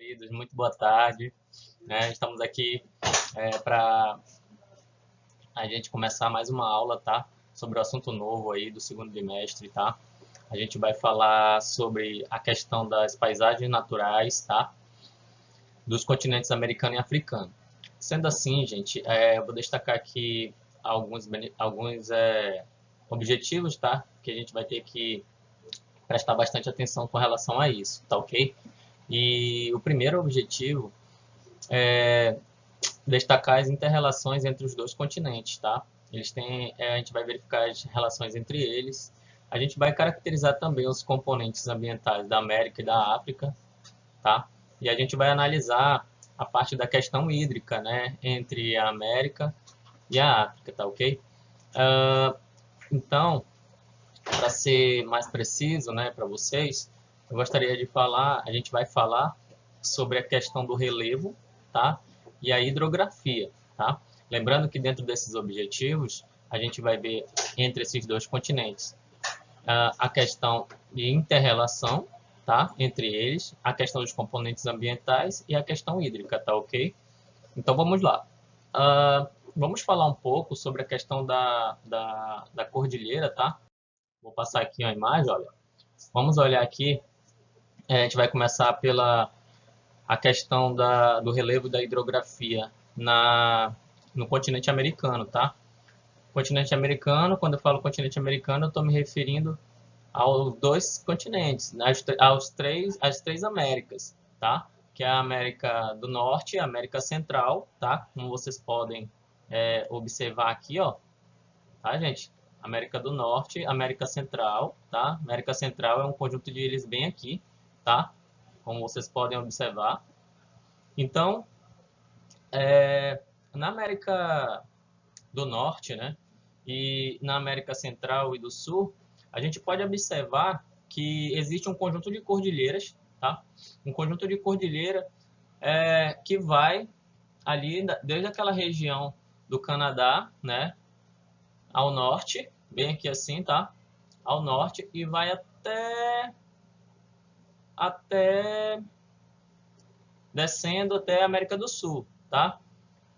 queridos, muito boa tarde. Estamos aqui para a gente começar mais uma aula, tá? Sobre o assunto novo aí do segundo bimestre, tá? A gente vai falar sobre a questão das paisagens naturais, tá? Dos continentes americano e africano. Sendo assim, gente, eu vou destacar aqui alguns objetivos, tá? Que a gente vai ter que prestar bastante atenção com relação a isso, tá ok? E o primeiro objetivo é destacar as inter-relações entre os dois continentes, tá? Eles têm, a gente vai verificar as relações entre eles. A gente vai caracterizar também os componentes ambientais da América e da África, tá? E a gente vai analisar a parte da questão hídrica, né, entre a América e a África, tá ok? Então, para ser mais preciso, né, para vocês, eu gostaria de falar, a gente vai falar sobre a questão do relevo, tá? E a hidrografia, tá? Lembrando que dentro desses objetivos, a gente vai ver entre esses dois continentes a questão de inter-relação, tá? Entre eles, a questão dos componentes ambientais e a questão hídrica, tá ok? Então vamos lá. Vamos falar um pouco sobre a questão da cordilheira, tá? Vou passar aqui a imagem, olha. Vamos olhar aqui. A gente vai começar pela a questão do relevo da hidrografia no continente americano, tá? Continente americano, quando eu falo continente americano, eu estou me referindo aos dois continentes, né? Às três Américas, tá? Que é a América do Norte e a América Central, tá? Como vocês podem observar aqui, ó, tá, gente? América do Norte, América Central, tá? América Central é um conjunto de ilhas bem aqui, tá? Como vocês podem observar. Então, na América do Norte, né? E na América Central e do Sul, a gente pode observar que existe um conjunto de cordilheiras, tá? Um conjunto de cordilheira que vai ali desde aquela região do Canadá, né? Ao norte, bem aqui assim, tá? Ao norte e vai até descendo até a América do Sul, tá?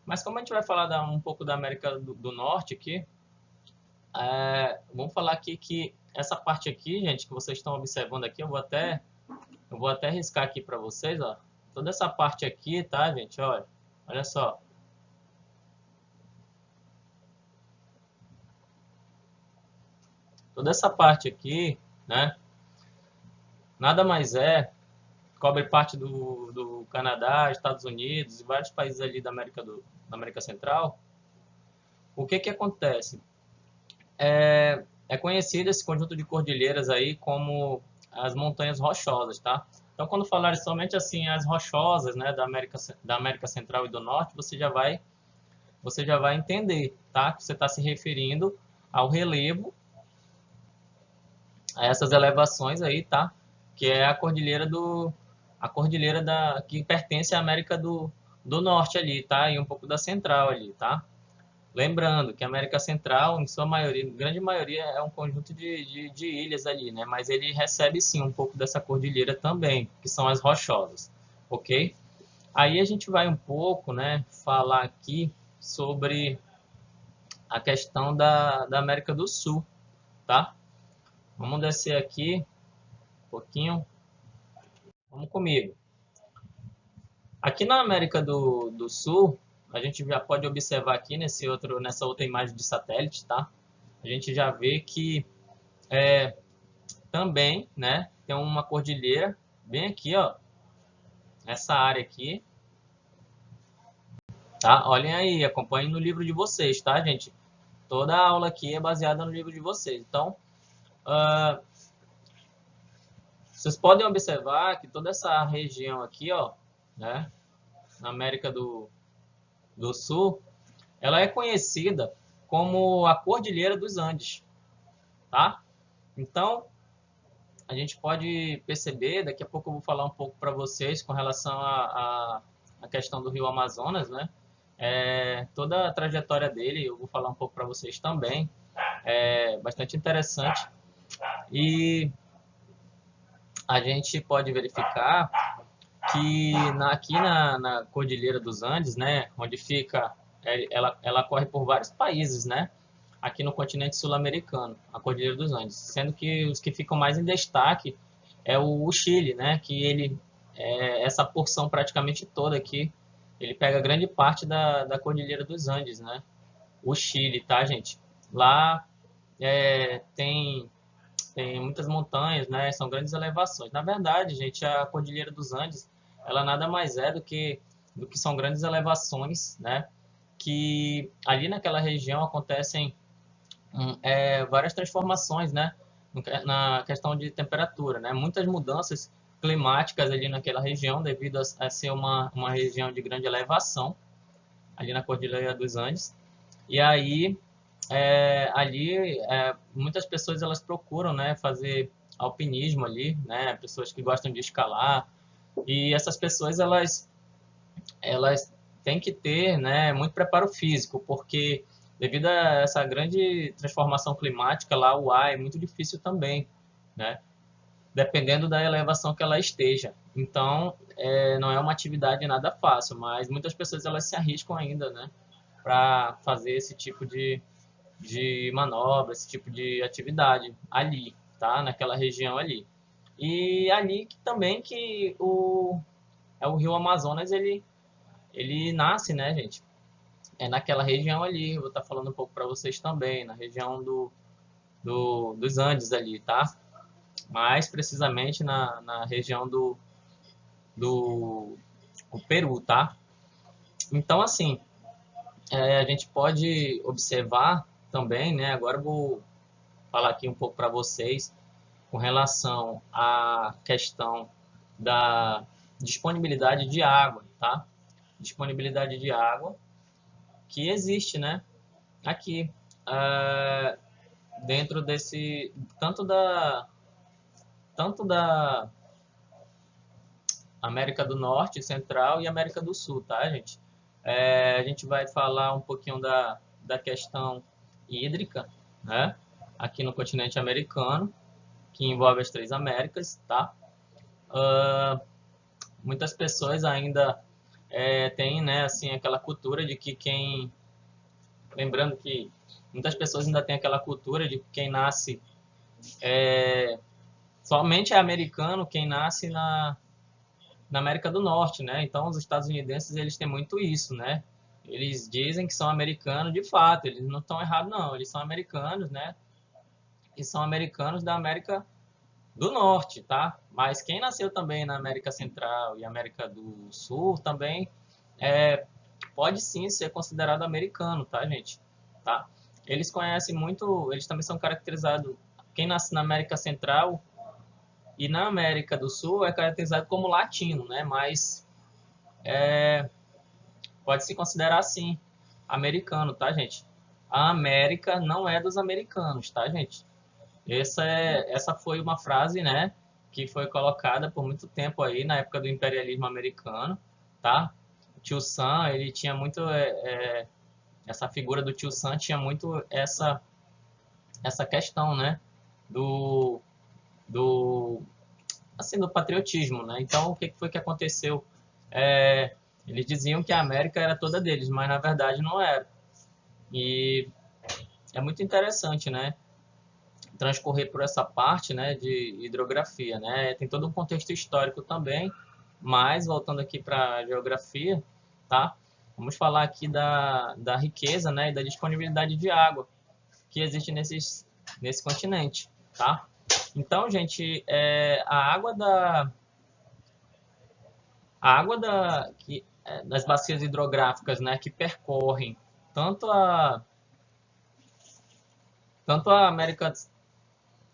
Mas como a gente vai falar um pouco da América do Norte aqui, vamos falar aqui que essa parte aqui, gente, que vocês estão observando aqui, eu vou até riscar aqui para vocês, ó. Toda essa parte aqui, tá, gente? Olha só. Toda essa parte aqui, né? Nada mais cobre parte do Canadá, Estados Unidos e vários países ali da América Central. O que que acontece? É conhecido esse conjunto de cordilheiras aí como as montanhas rochosas, tá? Então, quando falar somente assim as rochosas, né, da América Central e do Norte, você já vai entender, tá? Que você está se referindo ao relevo, a essas elevações aí, tá? Que é a cordilheira que pertence à América do Norte ali, tá? E um pouco da Central ali, tá? Lembrando que a América Central, em sua maioria, grande maioria, é um conjunto de ilhas ali, né? Mas ele recebe sim um pouco dessa cordilheira também, que são as rochosas, ok? Aí a gente vai um pouco, né, falar aqui sobre a questão da América do Sul, tá? Vamos descer aqui um pouquinho. Vamos comigo. Aqui na América do Sul, a gente já pode observar aqui nessa outra imagem de satélite, tá? A gente já vê que também, né, tem uma cordilheira bem aqui, ó, nessa área aqui, tá? Olhem aí, acompanhem no livro de vocês, tá, gente? Toda a aula aqui é baseada no livro de vocês. Então, vocês podem observar que toda essa região aqui, ó, né, na América do Sul, ela é conhecida como a Cordilheira dos Andes, tá? Então, a gente pode perceber, daqui a pouco eu vou falar um pouco para vocês com relação à questão do Rio Amazonas, né? Toda a trajetória dele, eu vou falar um pouco para vocês também, é bastante interessante. E a gente pode verificar que aqui na Cordilheira dos Andes, né, onde fica, ela corre por vários países, né, aqui no continente sul-americano, a Cordilheira dos Andes, sendo que os que ficam mais em destaque é o Chile, né, que essa porção praticamente toda aqui, ele pega grande parte da Cordilheira dos Andes, né, o Chile, tá, gente? Lá tem muitas montanhas, né? São grandes elevações. Na verdade, gente, a Cordilheira dos Andes, ela nada mais é do que são grandes elevações, né? Que ali naquela região acontecem várias transformações, né? Na questão de temperatura, né? Muitas mudanças climáticas ali naquela região, devido a ser uma região de grande elevação, ali na Cordilheira dos Andes. E aí, muitas pessoas elas procuram, né, fazer alpinismo ali, né, pessoas que gostam de escalar, e essas pessoas elas têm que ter, né, muito preparo físico, porque devido a essa grande transformação climática lá, o ar é muito difícil também, né, dependendo da elevação que ela esteja. Então, não é uma atividade nada fácil, mas muitas pessoas elas se arriscam ainda, né, para fazer esse tipo de manobra, esse tipo de atividade ali, tá? Naquela região ali. E ali também que o Rio Amazonas, ele nasce, né, gente? É naquela região ali, eu vou estar falando um pouco para vocês também, na região dos Andes ali, tá? Mais precisamente na região do o Peru, tá? Então, assim, a gente pode observar também, né? Agora eu vou falar aqui um pouco para vocês com relação à questão da disponibilidade de água, tá? Disponibilidade de água que existe, né? Aqui, dentro desse, tanto da América do Norte, Central e América do Sul, tá, gente? A gente vai falar um pouquinho da questão hídrica, né? Aqui no continente americano, que envolve as três Américas, tá? Muitas pessoas ainda têm, né, assim, aquela cultura de que lembrando que muitas pessoas ainda têm aquela cultura de que quem nasce somente é americano, quem nasce na América do Norte, né? Então, os estadunidenses, eles têm muito isso, né? Eles dizem que são americanos de fato, eles não estão errados, não. Eles são americanos, né? E são americanos da América do Norte, tá? Mas quem nasceu também na América Central e América do Sul também pode sim ser considerado americano, tá, gente? Tá? Eles conhecem muito, eles também são caracterizados, quem nasce na América Central e na América do Sul é caracterizado como latino, né? Mas pode se considerar assim, americano, tá, gente? A América não é dos americanos, tá, gente? Essa foi uma frase, né, que foi colocada por muito tempo aí na época do imperialismo americano, tá? O Tio Sam, ele tinha muito essa figura do Tio Sam tinha muito essa questão, né, do do assim do patriotismo, né? Então o que foi que aconteceu? Eles diziam que a América era toda deles, mas na verdade não era. E é muito interessante, né? Transcorrer por essa parte, né, de hidrografia, né? Tem todo um contexto histórico também, mas voltando aqui para a geografia, tá? Vamos falar aqui da riqueza, né, e da disponibilidade de água que existe nesse continente, tá? Então, gente, das bacias hidrográficas, né, que percorrem tanto a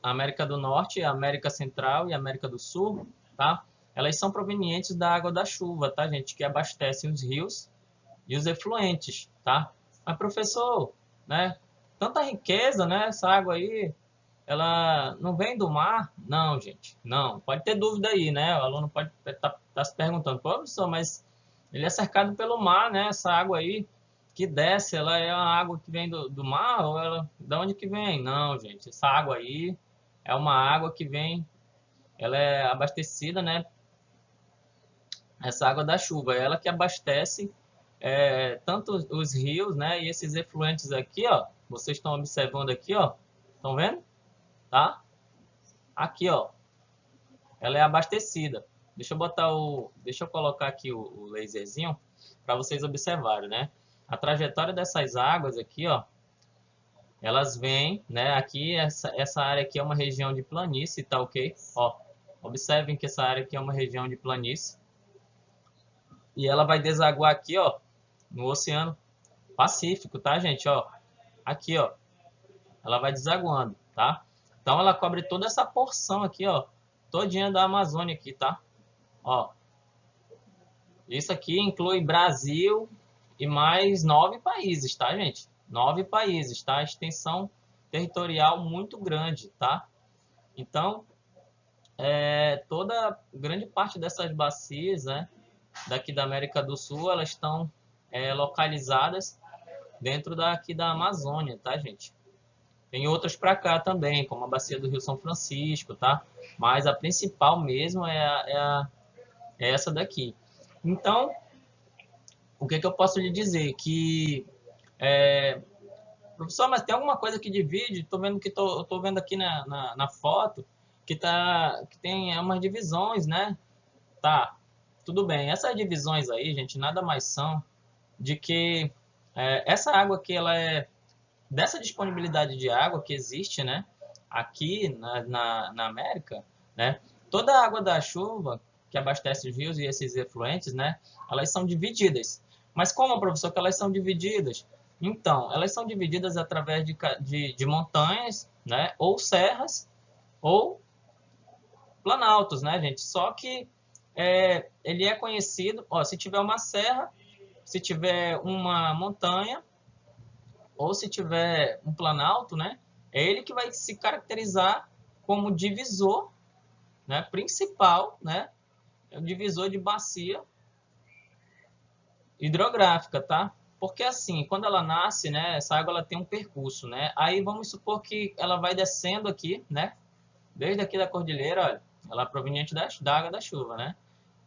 América do Norte, a América Central e a América do Sul, tá? Elas são provenientes da água da chuva, tá, gente? Que abastecem os rios e os efluentes, tá? Mas, professor, né? Tanta riqueza, né? Essa água aí, ela não vem do mar? Não, gente, não. Pode ter dúvida aí, né? O aluno pode tá se perguntando, pô, professor, mas ele é cercado pelo mar, né? Essa água aí que desce, ela é uma água que vem do mar ou ela, da onde que vem? Não, gente, essa água aí é uma água que vem, ela é abastecida, né, essa água da chuva, ela que abastece tanto os rios, né, e esses efluentes aqui, ó, vocês estão observando aqui, ó, estão vendo? Tá? Aqui, ó, ela é abastecida. Deixa eu colocar aqui o laserzinho para vocês observarem, né? A trajetória dessas águas aqui, ó, elas vêm, né? Aqui, essa área aqui é uma região de planície, tá ok? Ó, observem que essa área aqui é uma região de planície. E ela vai desaguar aqui, ó, no Oceano Pacífico, tá, gente? Ó, aqui, ó, ela vai desaguando, tá? Então, ela cobre toda essa porção aqui, ó, todinha da Amazônia aqui, tá? Ó, isso aqui inclui Brasil e mais 9 países, tá, gente? 9 países, tá? Extensão territorial muito grande, tá? Então, toda grande parte dessas bacias, né, daqui da América do Sul, elas estão localizadas dentro daqui da Amazônia, tá, gente? Tem outras para cá também, como a bacia do Rio São Francisco, tá? Mas a principal mesmo é essa daqui. Então, o que eu posso lhe dizer? Que, professor, mas tem alguma coisa que divide? Tô vendo aqui na foto que tem umas divisões, né? Tá, tudo bem. Essas divisões aí, gente, nada mais são de que essa água aqui, ela dessa disponibilidade de água que existe, né? Aqui na América, né? Toda a água da chuva que abastece os rios e esses efluentes, né? Elas são divididas. Mas como, professor, que elas são divididas? Então, elas são divididas através de montanhas, né? Ou serras, ou planaltos, né, gente? Só que ele é conhecido, ó, se tiver uma serra, se tiver uma montanha, ou se tiver um planalto, né? É ele que vai se caracterizar como divisor, né, principal, né? É o divisor de bacia hidrográfica, tá? Porque assim, quando ela nasce, né, essa água ela tem um percurso, né? Aí vamos supor que ela vai descendo aqui, né? Desde aqui da cordilheira, olha, ela é proveniente da água da chuva, né?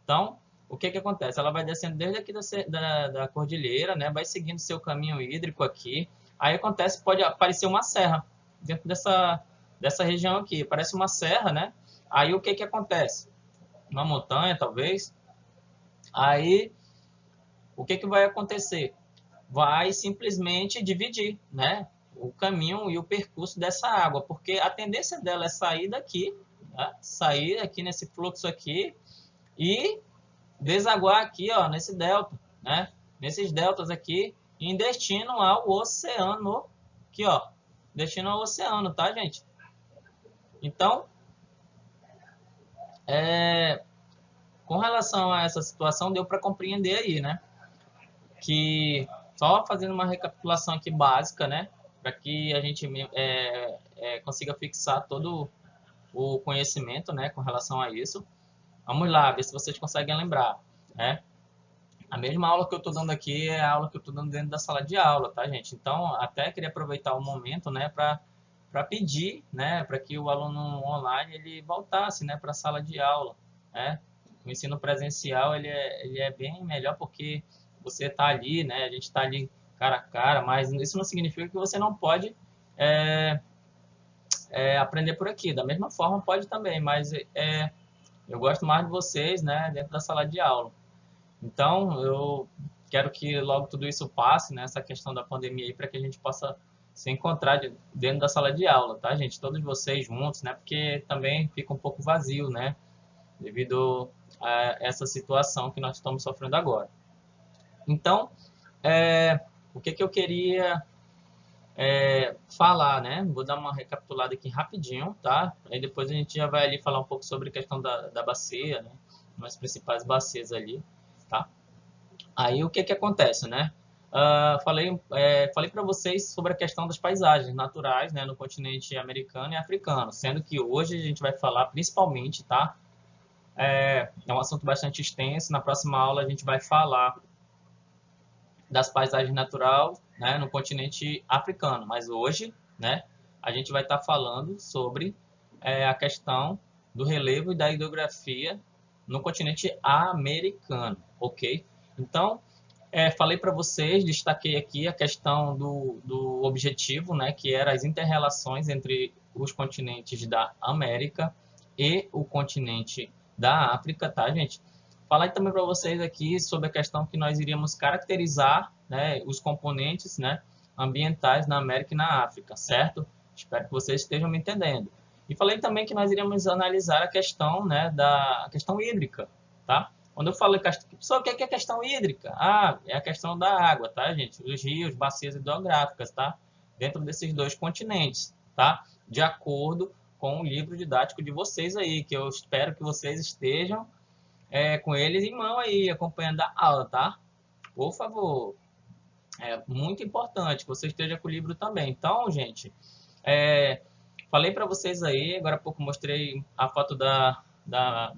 Então, o que acontece? Ela vai descendo desde aqui da cordilheira, né? Vai seguindo seu caminho hídrico aqui. Aí acontece, pode aparecer uma serra dentro dessa região aqui. Parece uma serra, né? Aí o que acontece? Uma montanha, talvez. Aí, o que vai acontecer? Vai simplesmente dividir, né? O caminho e o percurso dessa água, porque a tendência dela é sair daqui, né? Sair aqui nesse fluxo aqui e desaguar aqui, ó, nesse delta, né? Nesses deltas aqui, em destino ao oceano, aqui, ó, destino ao oceano, tá, gente? Então, com relação a essa situação, deu para compreender aí, né? Que só fazendo uma recapitulação aqui básica, né? Para que a gente consiga fixar todo o conhecimento, né? Com relação a isso. Vamos lá, ver se vocês conseguem lembrar, né? A mesma aula que eu estou dando aqui é a aula que eu estou dando dentro da sala de aula, tá, gente? Então, até queria aproveitar o momento, né, para pedir, né, para que o aluno online ele voltasse, né, para a sala de aula, né? O ensino presencial ele é bem melhor porque você está ali, né? A gente está ali cara a cara, mas isso não significa que você não pode aprender por aqui. Da mesma forma, pode também, mas eu gosto mais de vocês, né, dentro da sala de aula. Então, eu quero que logo tudo isso passe, né, essa questão da pandemia aí, para que a gente possa se encontrar dentro da sala de aula, tá, gente? Todos vocês juntos, né, porque também fica um pouco vazio, né, devido a essa situação que nós estamos sofrendo agora. Então, o que eu queria falar, né? Vou dar uma recapitulada aqui rapidinho, tá? Aí depois a gente já vai ali falar um pouco sobre a questão da bacia, né? As principais bacias ali, tá? Aí o que acontece, né? Falei para vocês sobre a questão das paisagens naturais, né, no continente americano e africano, sendo que hoje a gente vai falar principalmente, tá? É um assunto bastante extenso. Na próxima aula a gente vai falar das paisagens naturais, né, no continente africano, mas hoje, né, a gente vai estar falando sobre a questão do relevo e da hidrografia no continente americano, ok? Então, falei para vocês, destaquei aqui a questão do objetivo, né, que era as inter-relações entre os continentes da América e o continente da África, tá, gente? Falei também para vocês aqui sobre a questão que nós iríamos caracterizar, né, os componentes, né, ambientais na América e na África, certo? Espero que vocês estejam me entendendo. E falei também que nós iríamos analisar a questão, né, a questão hídrica, tá? Quando eu falo pessoal, o que é a questão hídrica? Ah, é a questão da água, tá, gente? Os rios, bacias hidrográficas, tá? Dentro desses dois continentes, tá? De acordo com o livro didático de vocês aí, que eu espero que vocês estejam com eles em mão aí, acompanhando a aula, tá? Por favor. É muito importante que você esteja com o livro também. Então, gente, falei para vocês aí, agora há pouco mostrei a foto da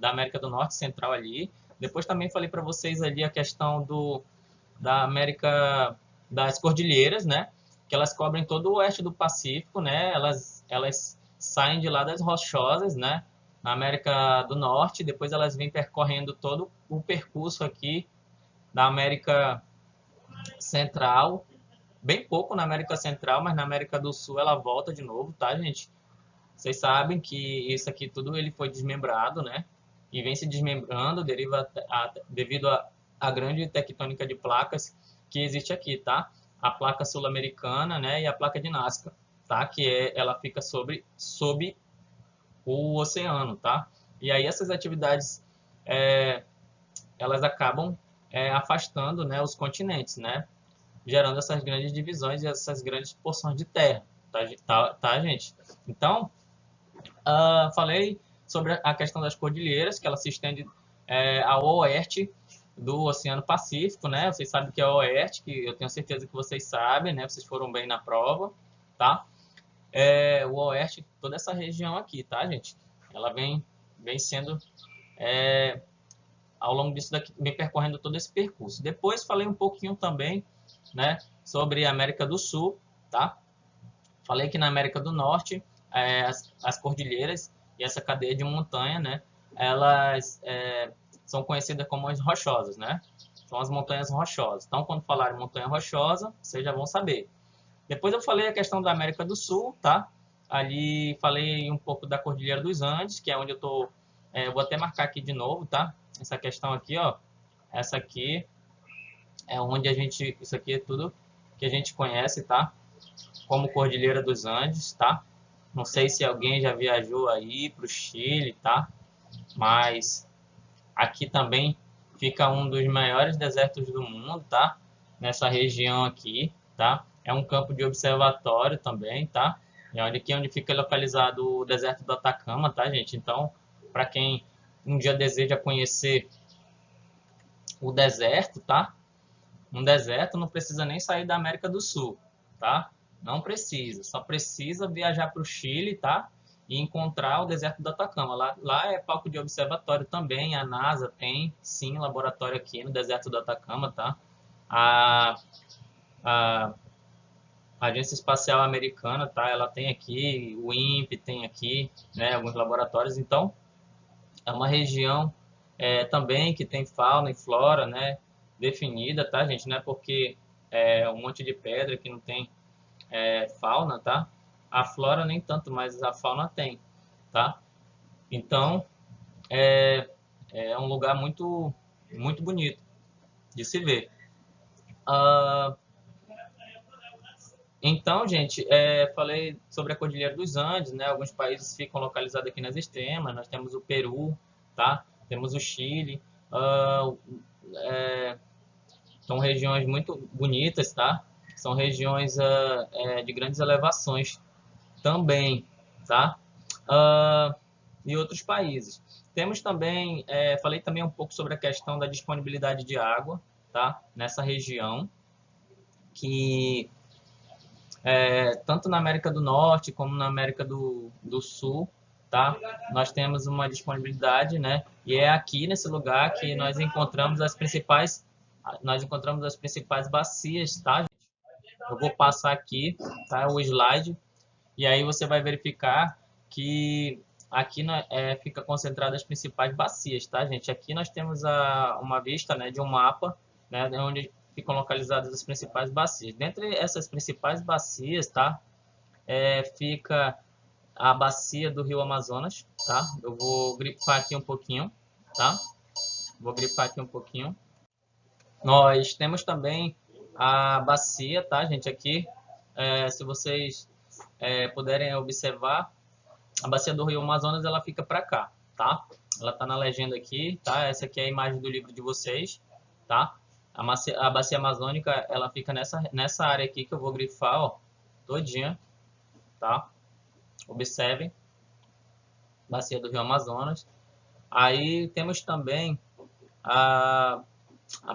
América do Norte Central ali. Depois também falei para vocês ali a questão da América das Cordilheiras, né? Que elas cobrem todo o oeste do Pacífico, né? Elas saem de lá das Rochosas, né? Na América do Norte, depois elas vêm percorrendo todo o percurso aqui da América Central, bem pouco na América Central, mas na América do Sul ela volta de novo, tá, gente? Vocês sabem que isso aqui tudo ele foi desmembrado, né? E vem se desmembrando devido à grande tectônica de placas que existe aqui, tá? A placa sul-americana, né? E a placa de Nazca, tá? Ela fica sob o oceano, tá? E aí essas atividades elas acabam afastando, né, os continentes, né? Gerando essas grandes divisões e essas grandes porções de terra, tá gente? Então, falei sobre a questão das cordilheiras, que ela se estende ao oeste do Oceano Pacífico, né? Vocês sabem que é o oeste, que eu tenho certeza que vocês sabem, né? Vocês foram bem na prova, tá? O oeste, toda essa região aqui, tá, gente? Ela vem sendo, ao longo disso daqui, vem percorrendo todo esse percurso. Depois falei um pouquinho também, né, sobre a América do Sul, tá? Falei que na América do Norte, as cordilheiras e essa cadeia de montanha, né, elas são conhecidas como as rochosas, né? São as montanhas rochosas. Então, quando falarem montanha rochosa, vocês já vão saber. Depois eu falei a questão da América do Sul, tá? Ali falei um pouco da Cordilheira dos Andes, que é onde eu tô. Eu vou até marcar aqui de novo, tá? Essa questão aqui, ó. Essa aqui é onde isso aqui é tudo que a gente conhece, tá? Como Cordilheira dos Andes, tá? Não sei se alguém já viajou aí para o Chile, tá? Mas aqui também fica um dos maiores desertos do mundo, tá? Nessa região aqui, tá? É um campo de observatório também, tá? É onde fica localizado o deserto do Atacama, tá, gente? Então, para quem um dia deseja conhecer o deserto, tá? Um deserto não precisa nem sair da América do Sul, tá? Não precisa, só precisa viajar para o Chile, tá? E encontrar o deserto do Atacama. Lá é palco de observatório também, a NASA tem, sim, laboratório aqui no deserto do Atacama, tá? A Agência Espacial Americana, tá? Ela tem aqui, o INPE tem aqui, né? Alguns laboratórios, então é uma região também que tem fauna e flora, né? Definida, tá, gente? Não é porque é um monte de pedra que não tem fauna, tá? A flora nem tanto, mas a fauna tem, tá? Então, é um lugar muito, muito bonito de se ver. Então, gente, falei sobre a Cordilheira dos Andes, né? Alguns países ficam localizados aqui nas extremas. Nós temos o Peru, tá? Temos o Chile. São regiões muito bonitas, tá? São regiões de grandes elevações também, tá? E outros países. Temos também, falei também um pouco sobre a questão da disponibilidade de água, tá? Nessa região, que tanto na América do Norte como na América do Sul, tá? Nós temos uma disponibilidade, né? E é aqui nesse lugar que nós encontramos as principais bacias, tá, gente? Eu vou passar aqui, tá? O slide e aí você vai verificar que aqui fica concentrada as principais bacias, tá, gente? Aqui nós temos uma vista, né, de um mapa, né, onde ficam localizadas as principais bacias. Dentre essas principais bacias, tá, fica a bacia do Rio Amazonas, tá? Eu vou grifar aqui um pouquinho, tá? Vou grifar aqui um pouquinho. Nós temos também a bacia, tá, gente? Aqui, se vocês puderem observar, a bacia do Rio Amazonas, ela fica para cá, tá? Ela tá na legenda aqui, tá? Essa aqui é a imagem do livro de vocês, tá? A bacia amazônica, ela fica nessa área aqui que eu vou grifar, ó, todinha, tá? Observem, bacia do Rio Amazonas. Aí temos também a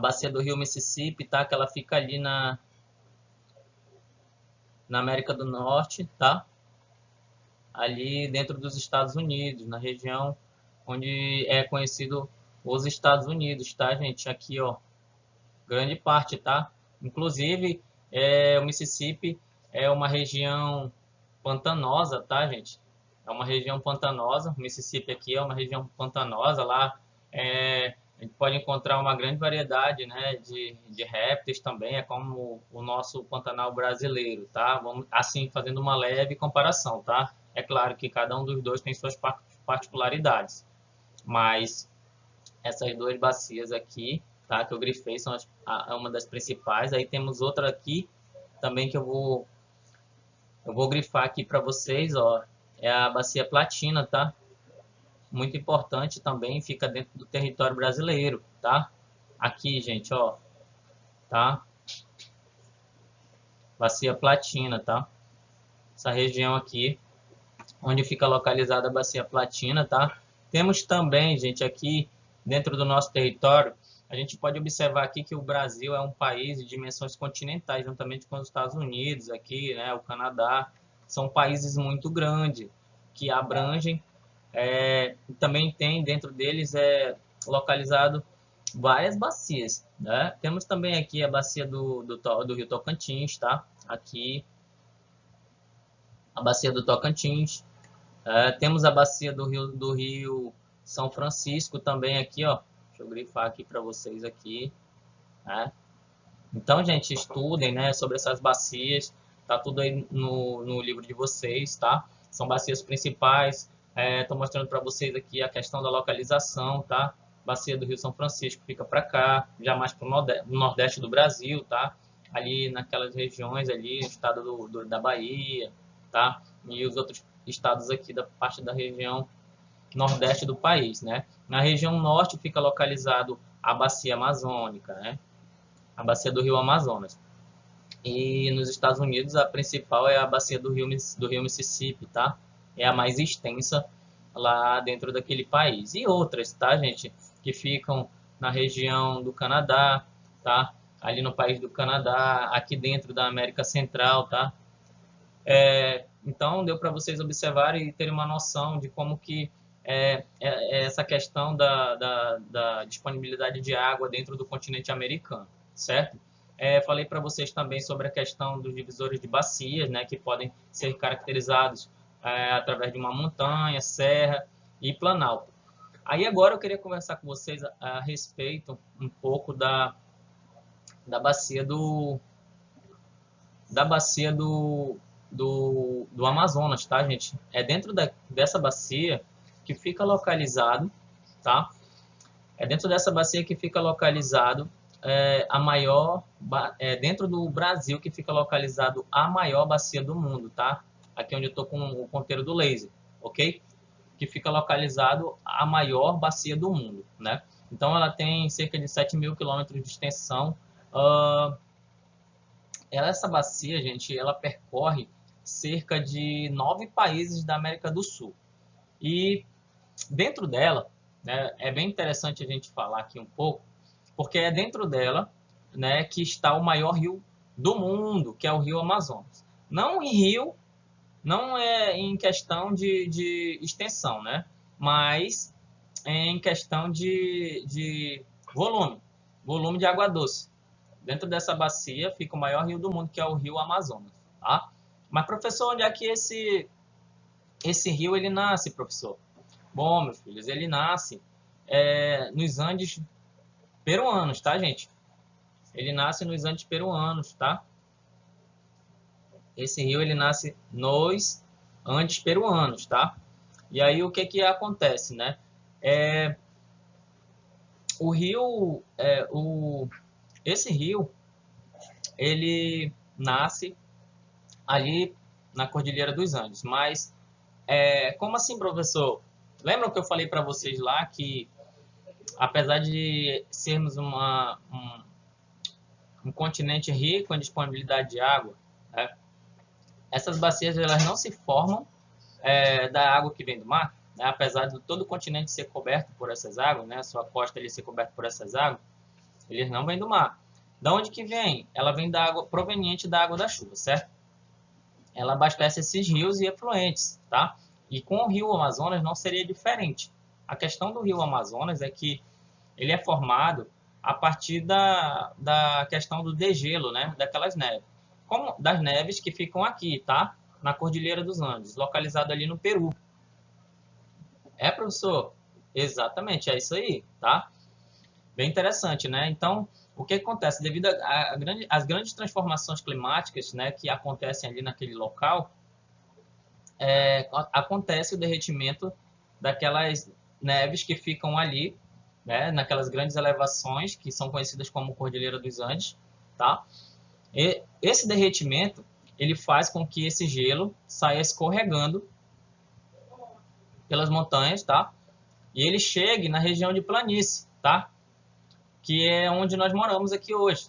bacia do Rio Mississippi, tá? Que ela fica ali na América do Norte, tá? Ali dentro dos Estados Unidos, na região onde é conhecido os Estados Unidos, tá, gente? Aqui, ó, grande parte, tá? Inclusive, o Mississippi é uma região pantanosa, tá, gente? É uma região pantanosa. O Mississippi aqui é uma região pantanosa. Lá a gente pode encontrar uma grande variedade, né, de répteis também, é como o nosso Pantanal brasileiro, tá? Vamos, assim, fazendo uma leve comparação, tá? É claro que cada um dos dois tem suas particularidades, mas essas duas bacias aqui, tá, que eu grifei, são uma das principais. Aí temos outra aqui também que eu vou grifar aqui para vocês, ó, é a bacia Platina, tá? Muito importante também, fica dentro do território brasileiro, tá? Aqui, gente, ó, tá? Bacia Platina, tá? Essa região aqui, onde fica localizada a Bacia Platina, tá? Temos também, gente, aqui dentro do nosso território, a gente pode observar aqui que o Brasil é um país de dimensões continentais, juntamente com os Estados Unidos, aqui, né, o Canadá, são países muito grandes, que abrangem, também tem dentro deles localizado várias bacias, né? Temos também aqui a bacia do Rio Tocantins, tá? Aqui, a bacia do Tocantins. Temos a bacia do Rio São Francisco também aqui, ó. Deixa eu grifar aqui para vocês aqui, né? Então, gente, estudem, né, sobre essas bacias. Tá tudo aí no livro de vocês, tá? São bacias principais. Estou mostrando para vocês aqui a questão da localização, tá? Bacia do Rio São Francisco fica para cá, já mais para o nordeste do Brasil, tá? Ali naquelas regiões ali, o estado da Bahia, tá? E os outros estados aqui da parte da região nordeste do país, né? Na região norte fica localizado a bacia amazônica, né? A bacia do Rio Amazonas. E nos Estados Unidos a principal é a bacia do Rio Mississippi, tá? É a mais extensa lá dentro daquele país. E outras, tá, gente? Que ficam na região do Canadá, tá? Ali no país do Canadá, aqui dentro da América Central, tá? Então deu para vocês observarem e terem uma noção de como que essa questão da disponibilidade de água dentro do continente americano, certo? Falei para vocês também sobre a questão dos divisores de bacias, né, que podem ser caracterizados através de uma montanha, serra e planalto. Aí agora eu queria conversar com vocês a respeito um pouco da bacia do Amazonas, tá, gente? É dentro dessa bacia que fica localizado, tá? É dentro dessa bacia que fica localizado a maior, dentro do Brasil que fica localizado a maior bacia do mundo, tá? Aqui onde eu tô com o ponteiro do laser, ok? Que fica localizado a maior bacia do mundo, né? Então ela tem cerca de 7.000 quilômetros de extensão. Essa bacia, gente, ela percorre cerca de 9 países da América do Sul. E dentro dela, né, é bem interessante a gente falar aqui um pouco, porque é dentro dela, né, que está o maior rio do mundo, que é o Rio Amazonas. Não em rio, não é em questão de extensão, né, mas em questão de volume de água doce. Dentro dessa bacia fica o maior rio do mundo, que é o Rio Amazonas, tá? Mas, professor, onde é que esse rio ele nasce, professor? Bom, meus filhos, ele nasce nos Andes peruanos, tá, gente? Ele nasce nos Andes peruanos, tá? Esse rio, ele nasce nos Andes peruanos, tá? E aí, o que que acontece, né? É, o rio, esse rio, ele nasce ali na Cordilheira dos Andes, mas como assim, professor? Lembram que eu falei para vocês lá que, apesar de sermos um continente rico em disponibilidade de água, né, essas bacias elas não se formam da água que vem do mar, né, apesar de todo o continente ser coberto por essas águas, né, a sua costa ali ser coberta por essas águas, eles não vêm do mar. Da onde que vem? Ela vem da água proveniente da água da chuva, certo? Ela abastece esses rios e efluentes, tá? E com o rio Amazonas não seria diferente. A questão do rio Amazonas é que ele é formado a partir da questão do degelo, né? Daquelas neves. Como das neves que ficam aqui, tá? Na Cordilheira dos Andes, localizado ali no Peru. É, professor? Exatamente, é isso aí, tá? Bem interessante, né? Então, o que acontece? Devido às grandes transformações climáticas, né, que acontecem ali naquele local, acontece o derretimento daquelas neves que ficam ali, né, naquelas grandes elevações que são conhecidas como Cordilheira dos Andes, tá? E esse derretimento, ele faz com que esse gelo saia escorregando pelas montanhas, tá? E ele chegue na região de planície, tá? Que é onde nós moramos aqui hoje,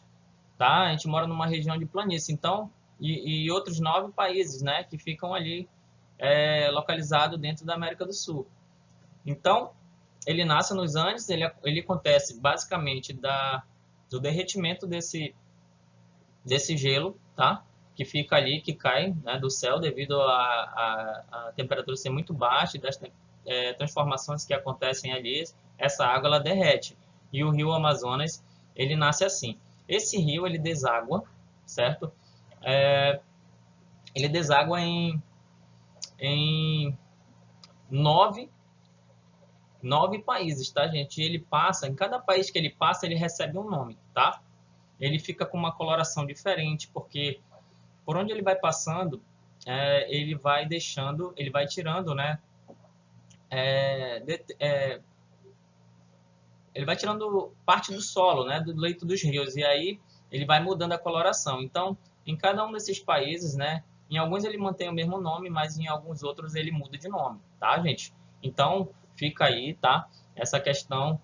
tá? A gente mora numa região de planície, então, e outros 9 países, né, que ficam ali localizado dentro da América do Sul. Então, ele nasce nos Andes, ele acontece basicamente do derretimento desse gelo, tá? Que fica ali, que cai, né, do céu devido a temperatura ser muito baixa e das transformações que acontecem ali, essa água ela derrete. E o rio Amazonas, ele nasce assim. Esse rio, ele deságua, certo? Ele deságua em 9 países, tá, gente? E ele passa, em cada país que ele passa, ele recebe um nome, tá? Ele fica com uma coloração diferente, porque por onde ele vai passando, ele vai deixando, ele vai tirando, né? Ele vai tirando parte do solo, né? Do leito dos rios, e aí ele vai mudando a coloração. Então, em cada um desses países, né? Em alguns ele mantém o mesmo nome, mas em alguns outros ele muda de nome, tá, gente? Então, fica aí, tá? Essa questão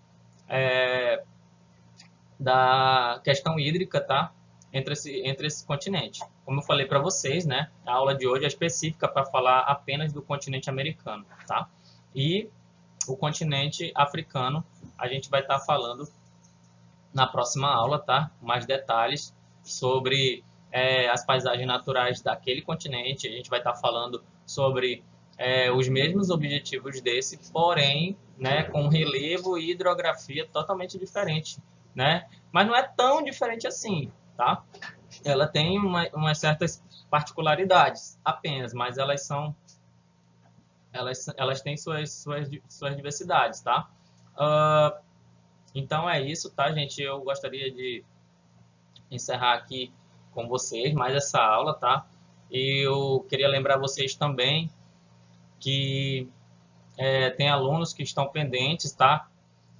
da questão hídrica, tá? Entre esse continente. Como eu falei para vocês, né? A aula de hoje é específica para falar apenas do continente americano, tá? E o continente africano a gente vai estar falando na próxima aula, tá? Mais detalhes sobre as paisagens naturais daquele continente. A gente vai estar falando sobre os mesmos objetivos desse, porém, né, com relevo e hidrografia totalmente diferente, né? Mas não é tão diferente assim, tá? Ela tem umas certas particularidades apenas, mas elas têm suas diversidades, tá? Então é isso, tá, gente? Eu gostaria de encerrar aqui com vocês mais essa aula, tá? E eu queria lembrar vocês também que tem alunos que estão pendentes, tá?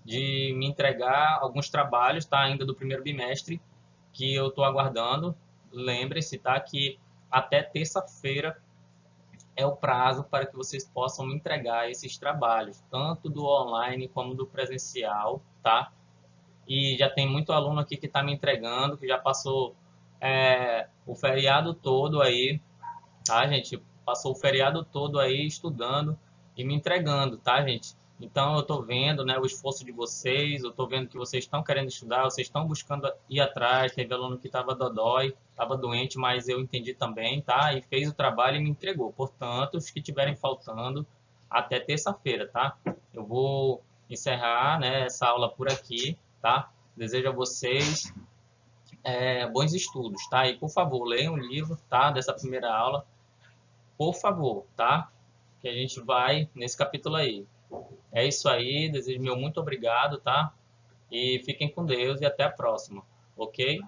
De me entregar alguns trabalhos, tá? Ainda do primeiro bimestre, que eu estou aguardando. Lembre-se, tá? Que até terça-feira é o prazo para que vocês possam me entregar esses trabalhos, tanto do online como do presencial, tá? E já tem muito aluno aqui que está me entregando, que já passou o feriado todo aí, tá, gente? Passou o feriado todo aí estudando e me entregando, tá, gente? Então eu estou vendo, né, o esforço de vocês, eu estou vendo que vocês estão querendo estudar, vocês estão buscando ir atrás. Teve aluno que estava dodói, estava doente, mas eu entendi também, tá? E fez o trabalho e me entregou. Portanto, os que estiverem faltando, até terça-feira, tá? Eu vou encerrar, né, essa aula por aqui, tá? Desejo a vocês bons estudos, tá? E por favor, leiam o livro, tá? Dessa primeira aula, por favor, tá? Que a gente vai nesse capítulo aí. É isso aí, desejo meu muito obrigado, tá? E fiquem com Deus e até a próxima, ok?